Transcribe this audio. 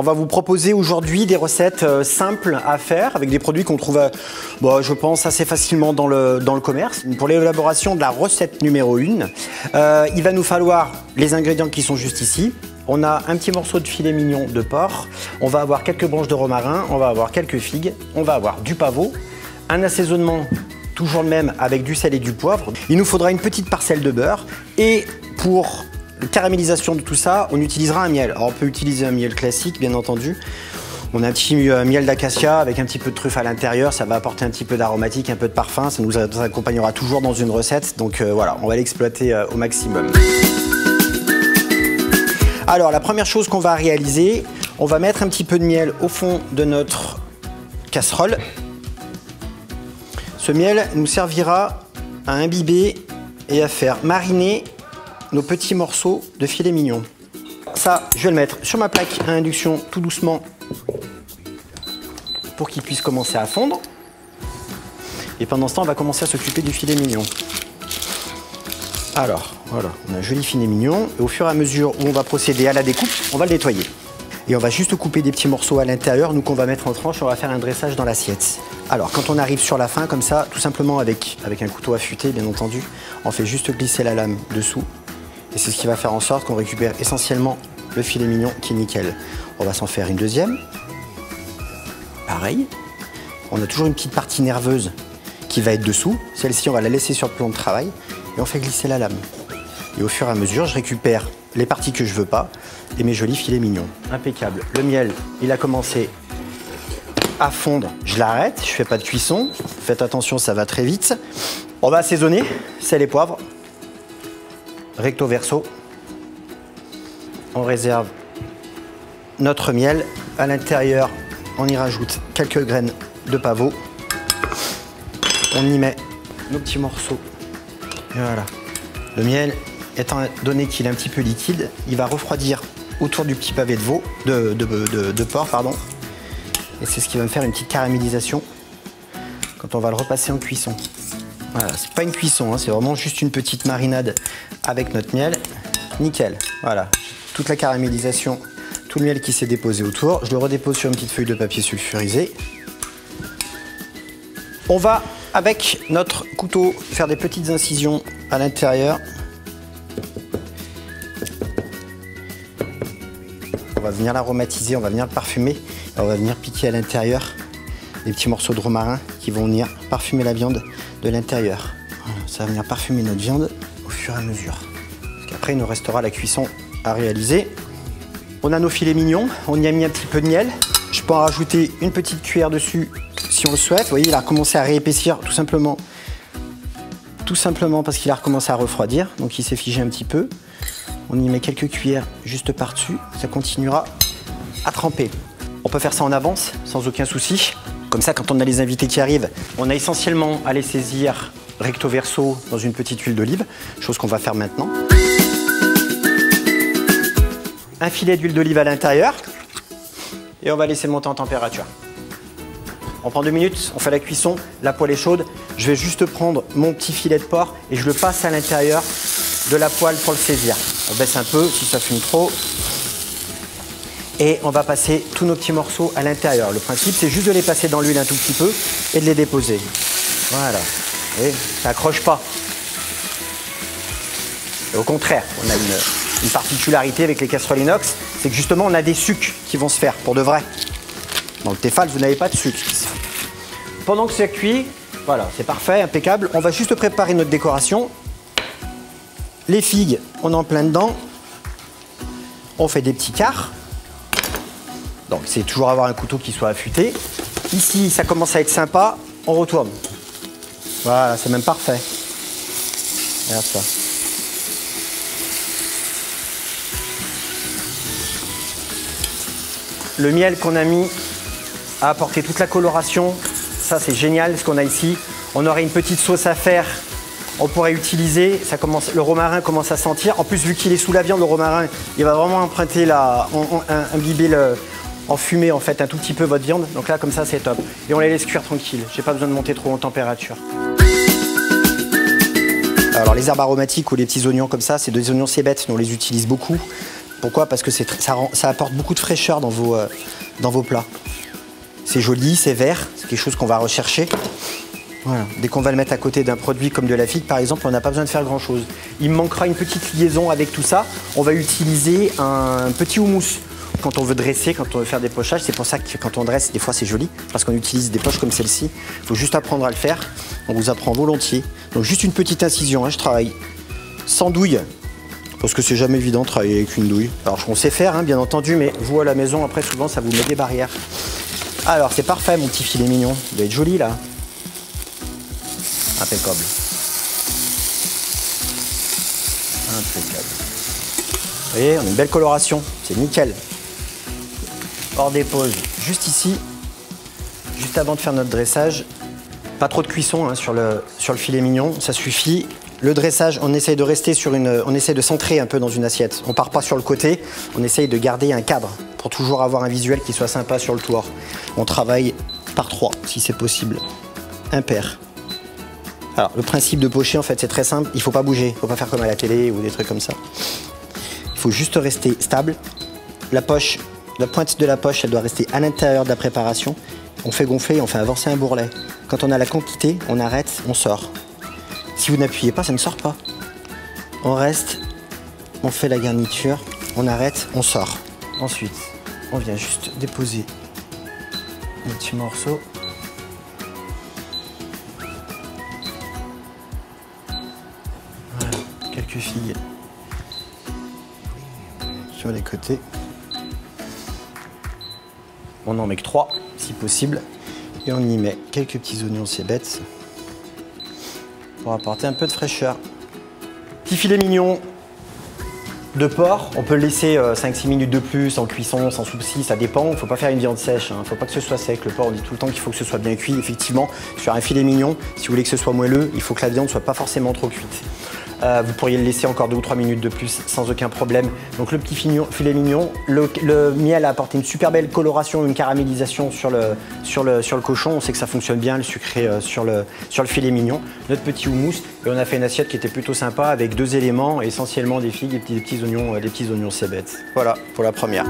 va vous proposer aujourd'hui des recettes simples à faire avec des produits qu'on trouve, je pense, assez facilement dans le commerce. Pour l'élaboration de la recette numéro 1, il va nous falloir les ingrédients qui sont juste ici. On a un petit morceau de filet mignon de porc, on va avoir quelques branches de romarin, on va avoir quelques figues, on va avoir du pavot, un assaisonnement toujours le même avec du sel et du poivre. Il nous faudra une petite parcelle de beurre et pour la caramélisation de tout ça, on utilisera un miel. Alors on peut utiliser un miel classique, bien entendu. On a un petit miel d'acacia avec un petit peu de truffe à l'intérieur, ça va apporter un petit peu d'aromatique, un peu de parfum, ça nous accompagnera toujours dans une recette. Donc voilà, on va l'exploiter au maximum. Alors la première chose qu'on va réaliser, on va mettre un petit peu de miel au fond de notre casserole. Ce miel nous servira à imbiber et à faire mariner nos petits morceaux de filet mignon. Ça, je vais le mettre sur ma plaque à induction tout doucement pour qu'il puisse commencer à fondre. Et pendant ce temps, on va commencer à s'occuper du filet mignon. Alors, voilà, on a un joli filet mignon. Et au fur et à mesure où on va procéder à la découpe, on va le nettoyer. Et on va juste couper des petits morceaux à l'intérieur, nous qu'on va mettre en tranches, on va faire un dressage dans l'assiette. Alors, quand on arrive sur la fin, comme ça, tout simplement avec un couteau affûté, bien entendu, on fait juste glisser la lame dessous. Et c'est ce qui va faire en sorte qu'on récupère essentiellement le filet mignon qui est nickel. On va s'en faire une deuxième. Pareil. On a toujours une petite partie nerveuse qui va être dessous. Celle-ci, on va la laisser sur le plan de travail et on fait glisser la lame. Et au fur et à mesure, je récupère les parties que je veux pas et mes jolis filets mignons. Impeccable. Le miel, il a commencé à fondre. Je l'arrête, je fais pas de cuisson. Faites attention, ça va très vite. On va assaisonner, sel et poivre. Recto verso, on réserve notre miel. À l'intérieur, on y rajoute quelques graines de pavot. On y met nos petits morceaux. Et voilà. Le miel, étant donné qu'il est un petit peu liquide, il va refroidir autour du petit pavé de porc. Et c'est ce qui va me faire une petite caramélisation quand on va le repasser en cuisson. Voilà, c'est pas une cuisson, hein, c'est vraiment juste une petite marinade avec notre miel. Nickel, voilà. Toute la caramélisation, tout le miel qui s'est déposé autour. Je le redépose sur une petite feuille de papier sulfurisé. On va, avec notre couteau, faire des petites incisions à l'intérieur. On va venir l'aromatiser, on va venir le parfumer. On va venir piquer à l'intérieur des petits morceaux de romarin qui vont venir parfumer la viande de l'intérieur. Voilà, ça va venir parfumer notre viande au fur et à mesure. Parce qu'après, il nous restera la cuisson à réaliser. On a nos filets mignons, on y a mis un petit peu de miel. Je peux en rajouter une petite cuillère dessus si on le souhaite. Vous voyez, il a recommencé à réépaissir tout simplement parce qu'il a recommencé à refroidir. Donc il s'est figé un petit peu. On y met quelques cuillères juste par-dessus. Ça continuera à tremper. On peut faire ça en avance, sans aucun souci. Comme ça, quand on a les invités qui arrivent, on a essentiellement à les saisir recto verso dans une petite huile d'olive, chose qu'on va faire maintenant. Un filet d'huile d'olive à l'intérieur et on va laisser monter en température. On prend 2 minutes, on fait la cuisson, la poêle est chaude. Je vais juste prendre mon petit filet de porc et je le passe à l'intérieur de la poêle pour le saisir. On baisse un peu si ça fume trop. Et on va passer tous nos petits morceaux à l'intérieur. Le principe, c'est juste de les passer dans l'huile un tout petit peu et de les déposer. Voilà. Vous voyez, ça accroche pas. Et au contraire, on a une particularité avec les casseroles inox, c'est que justement, on a des sucs qui vont se faire pour de vrai. Dans le Tefal, vous n'avez pas de sucre. Pendant que c'est cuit, voilà, c'est parfait, impeccable. On va juste préparer notre décoration. Les figues, on est en plein dedans. On fait des petits quarts. Donc c'est toujours avoir un couteau qui soit affûté. Ici, ça commence à être sympa, on retourne. Voilà, c'est même parfait. Regarde ça. Le miel qu'on a mis a apporté toute la coloration. Ça, c'est génial ce qu'on a ici. On aurait une petite sauce à faire. On pourrait utiliser, le romarin commence à sentir. En plus, vu qu'il est sous la viande, le romarin, il va vraiment emprunter imbiber en fumée en fait un tout petit peu votre viande. Donc là, comme ça, c'est top. Et on les laisse cuire tranquille. J'ai pas besoin de monter trop en température. Alors les herbes aromatiques ou les petits oignons comme ça, c'est des oignons cébettes, on les utilise beaucoup. Pourquoi? Parce que ça apporte beaucoup de fraîcheur dans vos plats. C'est joli, c'est vert, c'est quelque chose qu'on va rechercher. Voilà. Dès qu'on va le mettre à côté d'un produit comme de la figue, par exemple, on n'a pas besoin de faire grand-chose. Il me manquera une petite liaison avec tout ça. On va utiliser un petit houmous. Quand on veut dresser, quand on veut faire des pochages, c'est pour ça que quand on dresse, des fois c'est joli, parce qu'on utilise des poches comme celle-ci. Il faut juste apprendre à le faire. On vous apprend volontiers. Donc juste une petite incision, hein. Je travaille sans douille, parce que c'est jamais évident de travailler avec une douille. Alors on sait faire, hein, bien entendu, mais vous à la maison, après souvent ça vous met des barrières. Alors c'est parfait mon petit filet mignon. Il doit être joli là. Impeccable. Impeccable. Vous voyez, on a une belle coloration, c'est nickel. Hors des pauses, juste ici, juste avant de faire notre dressage. Pas trop de cuisson hein, sur le filet mignon, ça suffit. Le dressage, on essaye de rester on essaye de centrer un peu dans une assiette. On part pas sur le côté, on essaye de garder un cadre pour toujours avoir un visuel qui soit sympa sur le toit. On travaille par 3 si c'est possible, impair. Alors le principe de pocher en fait c'est très simple, il faut pas bouger, il faut pas faire comme à la télé ou des trucs comme ça. Il faut juste rester stable. La pointe de la poche elle doit rester à l'intérieur de la préparation. On fait gonfler, on fait avancer un bourrelet. Quand on a la quantité, on arrête, on sort. Si vous n'appuyez pas, ça ne sort pas. On reste, on fait la garniture, on arrête, on sort. Ensuite, on vient juste déposer un petit morceau. Voilà, quelques figues sur les côtés. On en met que 3 si possible. Et on y met quelques petits oignons cébettes pour apporter un peu de fraîcheur. Petit filet mignon de porc, on peut le laisser 5-6 minutes de plus en cuisson, sans souci, ça dépend. Il ne faut pas faire une viande sèche, il ne faut pas que ce soit sec. Le porc, on dit tout le temps qu'il faut que ce soit bien cuit. Effectivement, sur un filet mignon, si vous voulez que ce soit moelleux, il faut que la viande ne soit pas forcément trop cuite. Vous pourriez le laisser encore 2 ou 3 minutes de plus sans aucun problème. Donc le petit filet mignon, le miel a apporté une super belle coloration, une caramélisation sur le cochon. On sait que ça fonctionne bien, le sucré sur le filet mignon. Notre petit houmous, et on a fait une assiette qui était plutôt sympa avec 2 éléments, essentiellement des figues et des petits oignons cébettes. Voilà pour la première.